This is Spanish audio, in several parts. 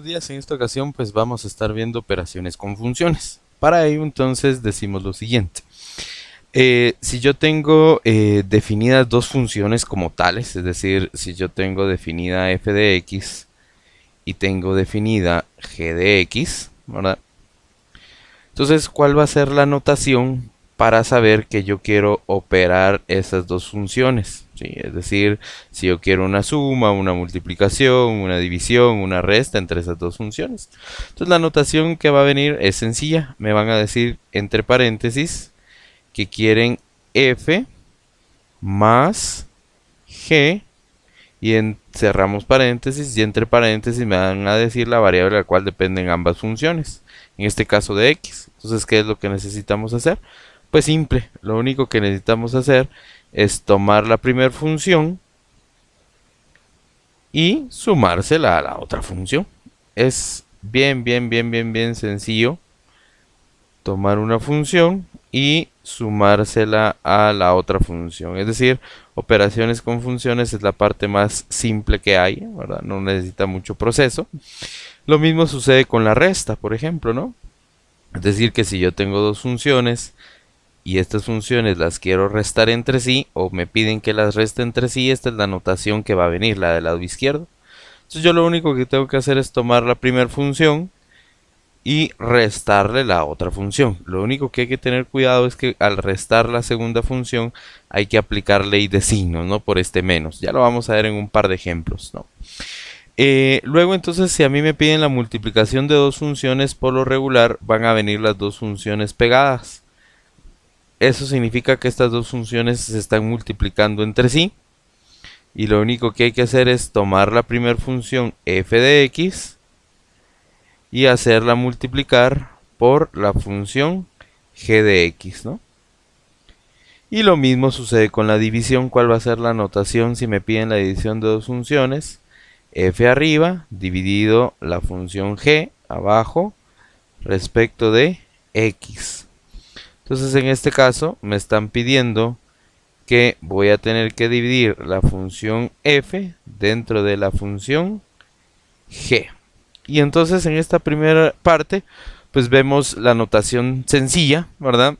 Buenos días, en esta ocasión pues vamos a estar viendo operaciones con funciones. Para ello entonces decimos lo siguiente. Si yo tengo definidas dos funciones como tales, es decir, si yo tengo definida f de x y tengo definida g de x, ¿verdad? Entonces, ¿cuál va a ser la notación para saber que yo quiero operar esas dos funciones? ¿Sí? Es decir, si yo quiero una suma, una multiplicación, una división, una resta entre esas dos funciones. Entonces, la notación que va a venir es sencilla. Me van a decir entre paréntesis que quieren f más g y cerramos paréntesis y entre paréntesis me van a decir la variable de la cual dependen ambas funciones, en este caso de x. Entonces, ¿qué es lo que necesitamos hacer? Pues simple, lo único que necesitamos hacer es tomar la primera función y sumársela a la otra función. Es bien sencillo tomar una función y sumársela a la otra función. Es decir, operaciones con funciones es la parte más simple que hay, ¿verdad? No necesita mucho proceso. Lo mismo sucede con la resta, por ejemplo, ¿no? Es decir, que si yo tengo dos funciones y estas funciones las quiero restar entre sí o me piden que las reste entre sí, esta es la notación que va a venir, la del lado izquierdo. Entonces yo lo único que tengo que hacer es tomar la primera función y restarle la otra función. Lo único que hay que tener cuidado es que al restar la segunda función hay que aplicar ley de signos, ¿no? Por este menos. Ya lo vamos a ver en un par de ejemplos, ¿no? Luego entonces, si a mí me piden la multiplicación de dos funciones, por lo regular van a venir las dos funciones pegadas. Eso significa que estas dos funciones se están multiplicando entre sí. Y lo único que hay que hacer es tomar la primera función f de x y hacerla multiplicar por la función g de x, ¿no? Y lo mismo sucede con la división. ¿Cuál va a ser la notación si me piden la división de dos funciones? F arriba dividido la función g abajo respecto de x. Entonces en este caso me están pidiendo que voy a tener que dividir la función f dentro de la función g. Y entonces en esta primera parte pues vemos la notación sencilla, ¿verdad?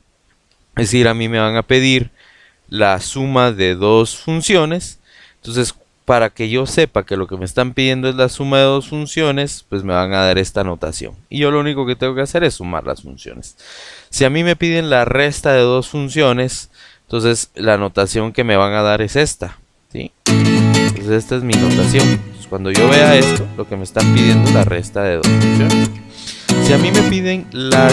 Es decir, a mí me van a pedir la suma de dos funciones. Entonces, para que yo sepa que lo que me están pidiendo es la suma de dos funciones, pues me van a dar esta notación. Y yo lo único que tengo que hacer es sumar las funciones. Si a mí me piden la resta de dos funciones, entonces la notación que me van a dar es esta, ¿sí? Entonces esta es mi notación. Entonces, cuando yo vea esto, lo que me están pidiendo es la resta de dos funciones. Si a mí me piden la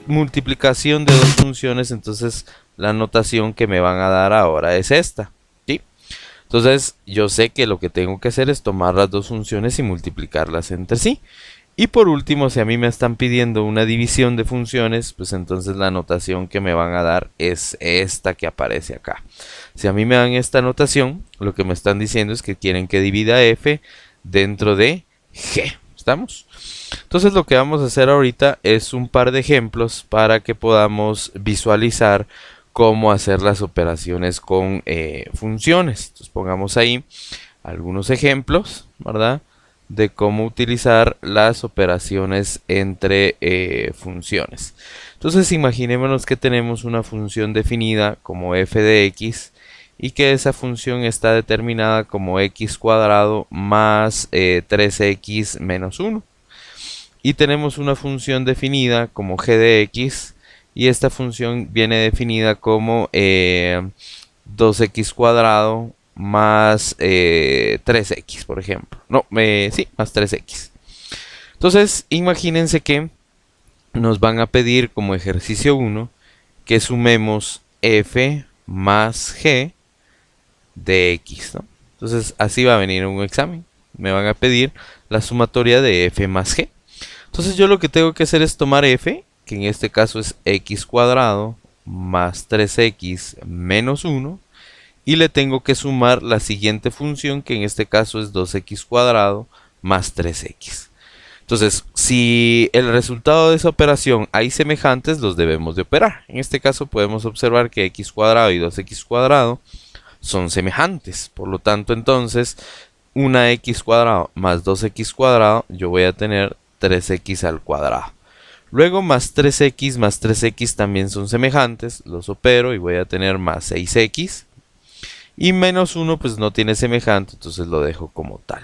multiplicación de dos funciones, entonces la notación que me van a dar ahora es esta, ¿sí? Entonces yo sé que lo que tengo que hacer es tomar las dos funciones y multiplicarlas entre sí. Y por último, si a mí me están pidiendo una división de funciones, pues entonces la notación que me van a dar es esta que aparece acá. Si a mí me dan esta notación, lo que me están diciendo es que quieren que divida f dentro de g. ¿Estamos? Entonces lo que vamos a hacer ahorita es un par de ejemplos para que podamos visualizar cómo hacer las operaciones con funciones. Entonces pongamos ahí algunos ejemplos, ¿verdad? De cómo utilizar las operaciones entre funciones. Entonces imaginémonos que tenemos una función definida como f de x y que esa función está determinada como x cuadrado más 3x menos 1. Y tenemos una función definida como g de x y esta función viene definida como 2x cuadrado más 3x, por ejemplo. No, sí, más 3x. Entonces, imagínense que nos van a pedir como ejercicio 1 que sumemos f más g de x, ¿no? Entonces, así va a venir un examen. Me van a pedir la sumatoria de f más g. Entonces yo lo que tengo que hacer es tomar f, que en este caso es x cuadrado más 3x menos 1, y le tengo que sumar la siguiente función, que en este caso es 2x cuadrado más 3x. Entonces, si el resultado de esa operación hay semejantes, los debemos de operar. En este caso podemos observar que x cuadrado y 2x cuadrado son semejantes. Por lo tanto, entonces, una x cuadrado más 2x cuadrado, yo voy a tener 3x al cuadrado. Luego más 3x también son semejantes, los opero y voy a tener más 6x. Y menos 1 pues no tiene semejante, entonces lo dejo como tal.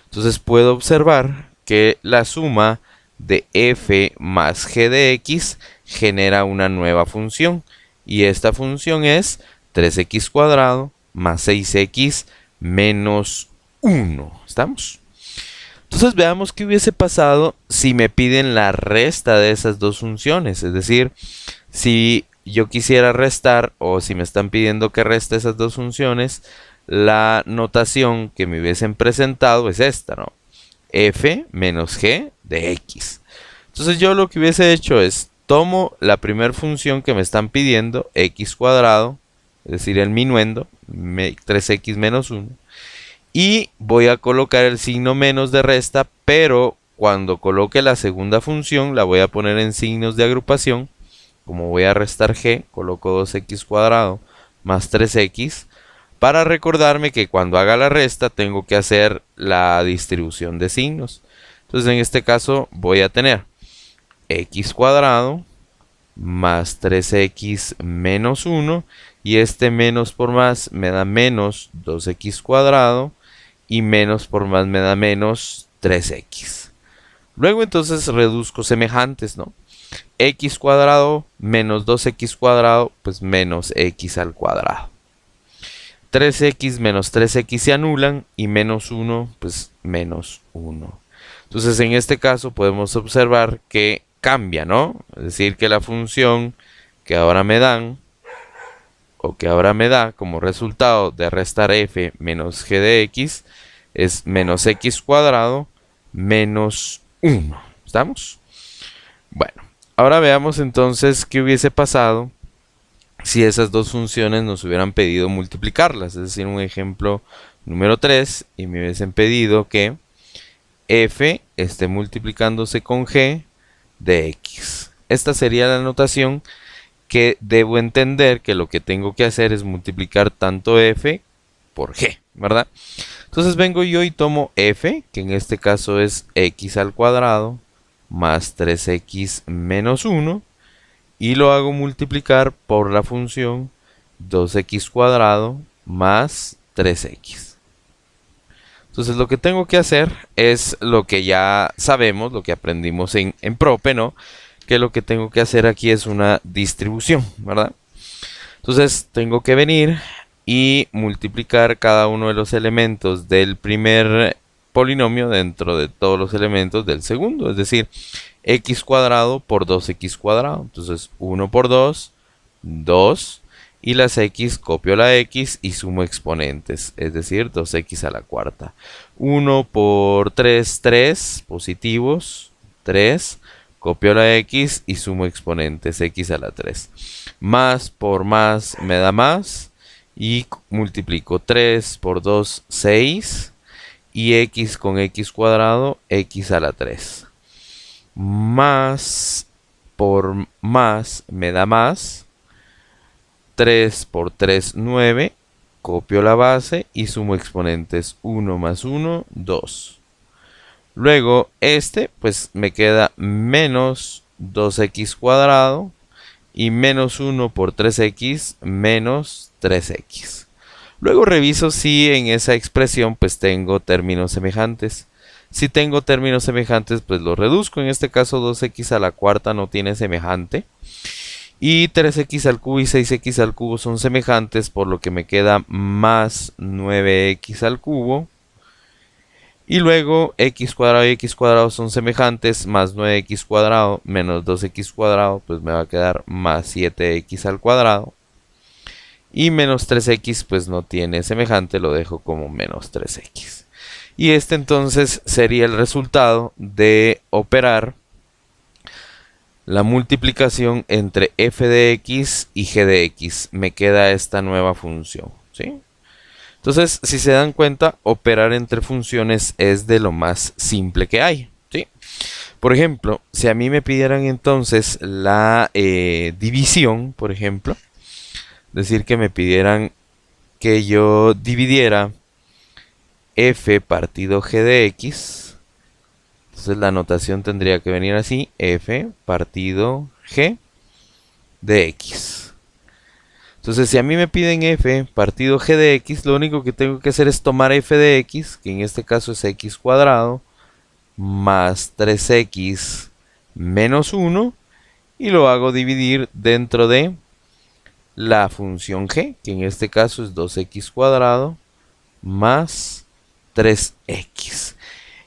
Entonces puedo observar que la suma de f más g de x genera una nueva función. Y esta función es 3x cuadrado más 6x menos 1. ¿Estamos? Entonces veamos qué hubiese pasado si me piden la resta de esas dos funciones. Es decir, si yo quisiera restar o si me están pidiendo que reste esas dos funciones, la notación que me hubiesen presentado es esta, ¿no? F menos g de x. Entonces yo lo que hubiese hecho es, tomo la primera función que me están pidiendo, x cuadrado, es decir, el minuendo, 3x menos 1, y voy a colocar el signo menos de resta, pero cuando coloque la segunda función la voy a poner en signos de agrupación. Como voy a restar g, coloco 2x cuadrado más 3x, para recordarme que cuando haga la resta tengo que hacer la distribución de signos. Entonces en este caso voy a tener x cuadrado más 3x menos 1, y este menos por más me da menos 2x cuadrado, y menos por más me da menos 3x. Luego entonces reduzco semejantes, ¿no? X cuadrado menos 2x cuadrado, pues menos x al cuadrado. 3x menos 3x se anulan y menos 1, pues menos 1. Entonces en este caso podemos observar que cambia, ¿no? Es decir, que la función que ahora me dan, o que ahora me da como resultado de restar f menos g de x, es menos x cuadrado menos 1. ¿Estamos? Bueno, ahora veamos entonces qué hubiese pasado si esas dos funciones nos hubieran pedido multiplicarlas. Es decir, un ejemplo número 3, y me hubiesen pedido que f esté multiplicándose con g de x. Esta sería la notación que debo entender, que lo que tengo que hacer es multiplicar tanto f por g, ¿verdad? Entonces vengo yo y tomo f, que en este caso es x al cuadrado más 3x menos 1, y lo hago multiplicar por la función 2x cuadrado más 3x. Entonces lo que tengo que hacer es lo que ya sabemos, lo que aprendimos en Prope, ¿no? Que lo que tengo que hacer aquí es una distribución, ¿verdad? Entonces tengo que venir y multiplicar cada uno de los elementos del primer polinomio dentro de todos los elementos del segundo. Es decir, x cuadrado por 2x cuadrado. Entonces 1 por 2, 2. Y las x, copio la x y sumo exponentes, es decir, 2x a la cuarta. 1 por 3, 3 positivos, 3. Copio la x y sumo exponentes, x a la 3. Más por más me da más. Y multiplico 3 por 2, 6. Y x con x cuadrado, x a la 3. Más por más me da más. 3 por 3, 9. Copio la base y sumo exponentes. 1 más 1, 2. Luego pues me queda menos 2x cuadrado. Y menos 1 por 3x menos 3x. Luego reviso si en esa expresión pues tengo términos semejantes. Si tengo términos semejantes, pues los reduzco. En este caso 2x a la cuarta no tiene semejante. Y 3x al cubo y 6x al cubo son semejantes, por lo que me queda más 9x al cubo. Y luego x cuadrado y x cuadrado son semejantes, más 9x cuadrado menos 2x cuadrado, pues me va a quedar más 7x al cuadrado. Y menos 3x pues no tiene semejante, lo dejo como menos 3x. Y este entonces sería el resultado de operar la multiplicación entre f de x y g de x. Me queda esta nueva función, ¿sí? Entonces, si se dan cuenta, operar entre funciones es de lo más simple que hay, ¿sí? Por ejemplo, si a mí me pidieran entonces la división, por ejemplo, decir que me pidieran que yo dividiera f partido g de x. Entonces la notación tendría que venir así, f partido g de x. Entonces si a mí me piden f partido g de x, lo único que tengo que hacer es tomar f de x, que en este caso es x cuadrado, más 3x menos 1, y lo hago dividir dentro de la función g, que en este caso es 2x cuadrado más 3x.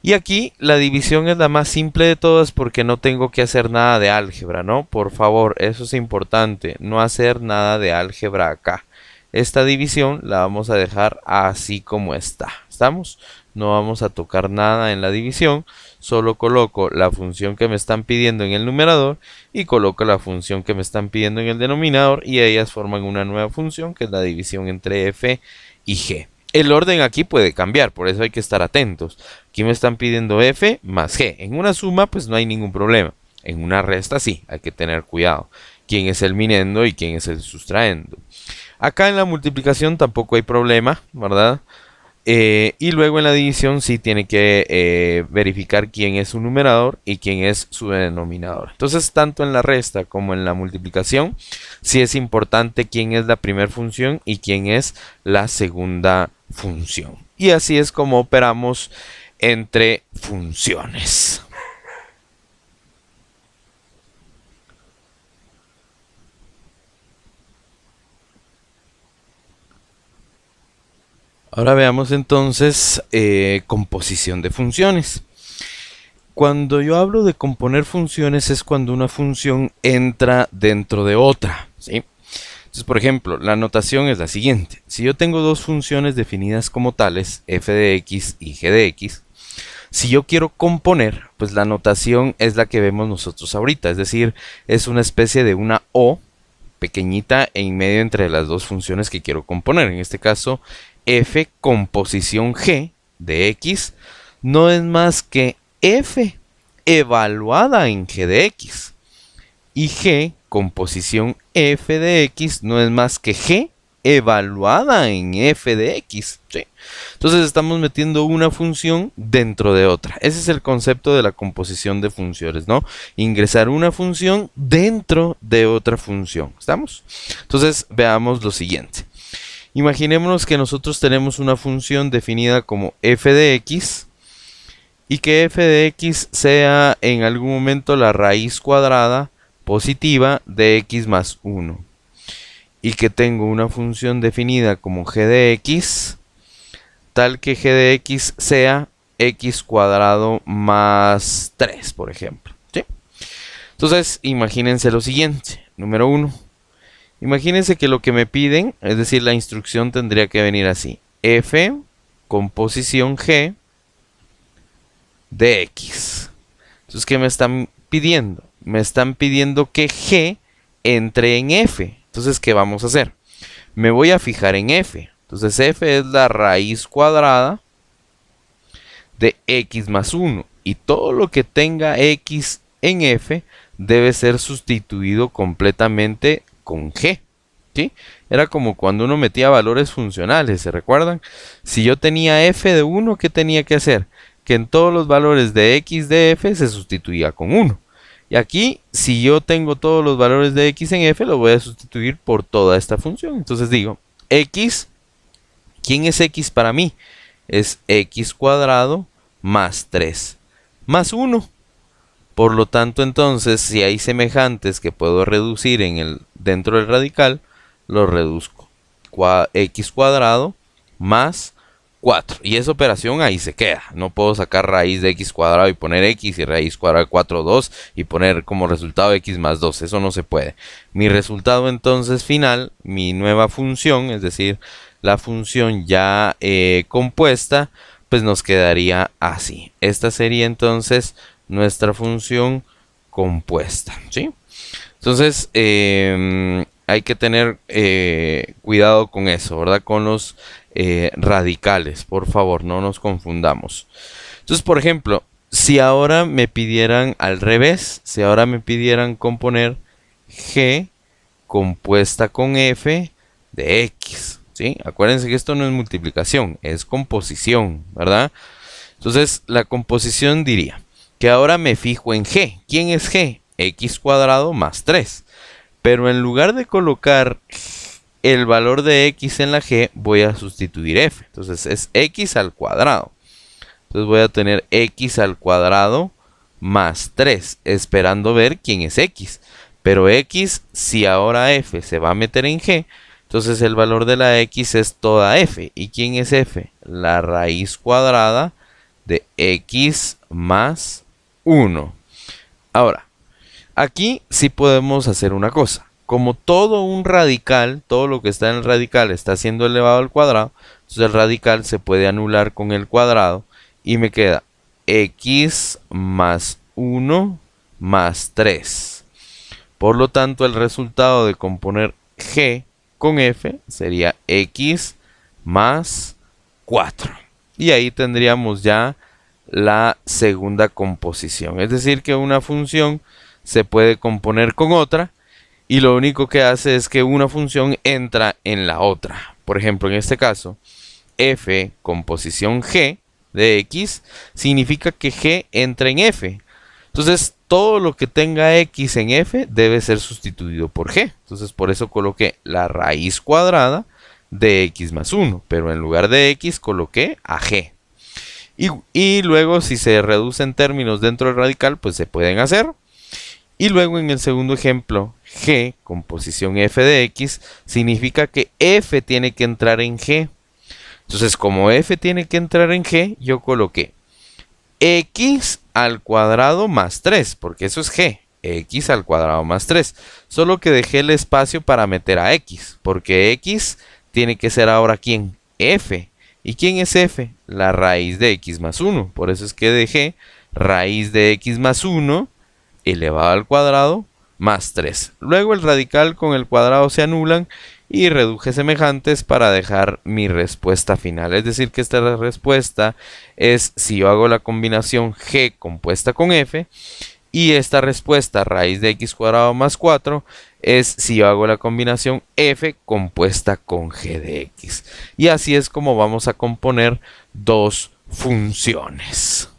Y aquí la división es la más simple de todas porque no tengo que hacer nada de álgebra, ¿no? Por favor, eso es importante, no hacer nada de álgebra acá. Esta división la vamos a dejar así como está. ¿Estamos? No vamos a tocar nada en la división, solo coloco la función que me están pidiendo en el numerador y coloco la función que me están pidiendo en el denominador y ellas forman una nueva función que es la división entre f y g. El orden aquí puede cambiar, por eso hay que estar atentos. Aquí me están pidiendo f más g. En una suma pues no hay ningún problema. En una resta sí, hay que tener cuidado. ¿Quién es el minendo y quién es el sustraendo? Acá en la multiplicación tampoco hay problema, ¿verdad? Y luego en la división sí tiene que verificar quién es su numerador y quién es su denominador. Entonces, tanto en la resta como en la multiplicación, sí es importante quién es la primera función y quién es la segunda función. Y así es como operamos entre funciones. Ahora veamos entonces composición de funciones. Cuando yo hablo de componer funciones es cuando una función entra dentro de otra, ¿sí? Entonces, por ejemplo, la notación es la siguiente. Si yo tengo dos funciones definidas como tales, f de x y g de x, si yo quiero componer, pues la notación es la que vemos nosotros ahorita. Es decir, es una especie de una O pequeñita en medio entre las dos funciones que quiero componer. En este caso, f composición g de x no es más que f evaluada en g de x. Y g composición f de x no es más que g evaluada en f de x. ¿Sí? Entonces estamos metiendo una función dentro de otra. Ese es el concepto de la composición de funciones, ¿no? Ingresar una función dentro de otra función. ¿Estamos? Entonces veamos lo siguiente. Imaginémonos que nosotros tenemos una función definida como f de x y que f de x sea en algún momento la raíz cuadrada positiva de x más 1 y que tengo una función definida como g de x tal que g de x sea x cuadrado más 3, por ejemplo. ¿Sí? Entonces, imagínense lo siguiente. Número 1. Imagínense que lo que me piden, es decir, la instrucción tendría que venir así. F composición g de x. Entonces, ¿qué me están pidiendo? Me están pidiendo que g entre en f. Entonces, ¿qué vamos a hacer? Me voy a fijar en f. Entonces, f es la raíz cuadrada de x más 1. Y todo lo que tenga x en f debe ser sustituido completamente con g. ¿Sí? Era como cuando uno metía valores funcionales, ¿se recuerdan? Si yo tenía f de 1, ¿qué tenía que hacer? Que en todos los valores de x de f se sustituía con 1. Y aquí, si yo tengo todos los valores de x en f, lo voy a sustituir por toda esta función. Entonces digo, x, ¿quién es x para mí? Es x cuadrado más 3 más 1. Por lo tanto, entonces, si hay semejantes que puedo reducir dentro del radical, lo reduzco. X cuadrado más 4. Y esa operación ahí se queda. No puedo sacar raíz de x cuadrado y poner x y raíz cuadrada de 4, 2 y poner como resultado x más 2. Eso no se puede. Mi resultado entonces final, mi nueva función, es decir, la función ya compuesta, pues nos quedaría así. Esta sería entonces nuestra función compuesta, ¿sí? Entonces, hay que tener cuidado con eso, ¿verdad? Con los radicales, por favor, no nos confundamos. Entonces, por ejemplo, si ahora me pidieran al revés, si ahora me pidieran componer g compuesta con f de x, ¿sí? Acuérdense que esto no es multiplicación, es composición, ¿verdad? Entonces, la composición diría que ahora me fijo en g. ¿Quién es g? X cuadrado más 3. Pero en lugar de colocar el valor de x en la g, voy a sustituir f. Entonces, es x al cuadrado. Entonces, voy a tener x al cuadrado más 3, esperando ver quién es x. Pero x, si ahora f se va a meter en g, entonces el valor de la x es toda f. ¿Y quién es f? La raíz cuadrada de x más 1. Ahora, aquí sí podemos hacer una cosa. Como todo un radical, todo lo que está en el radical está siendo elevado al cuadrado, entonces el radical se puede anular con el cuadrado y me queda x más 1 más 3. Por lo tanto, el resultado de componer g con f sería x más 4. Y ahí tendríamos ya la segunda composición. Es decir, que una función se puede componer con otra y lo único que hace es que una función entra en la otra. Por ejemplo, en este caso, f composición g de x significa que g entra en f. Entonces, todo lo que tenga x en f debe ser sustituido por g. Entonces, por eso coloqué la raíz cuadrada de x más 1. Pero en lugar de x coloqué a g. Y luego, si se reducen términos dentro del radical, pues se pueden hacer. Y luego en el segundo ejemplo, g, composición f de x, significa que f tiene que entrar en g. Entonces, como f tiene que entrar en g, yo coloqué x al cuadrado más 3, porque eso es g, x al cuadrado más 3. Solo que dejé el espacio para meter a x, porque x tiene que ser ahora ¿quién? F. ¿Y quién es f? La raíz de x más 1. Por eso es que dejé raíz de x más 1 elevado al cuadrado más 3. Luego el radical con el cuadrado se anulan y reduje semejantes para dejar mi respuesta final. Es decir, que esta respuesta es si yo hago la combinación g compuesta con f, y esta respuesta raíz de x cuadrado más 4 es si yo hago la combinación f compuesta con g de x. Y así es como vamos a componer dos funciones.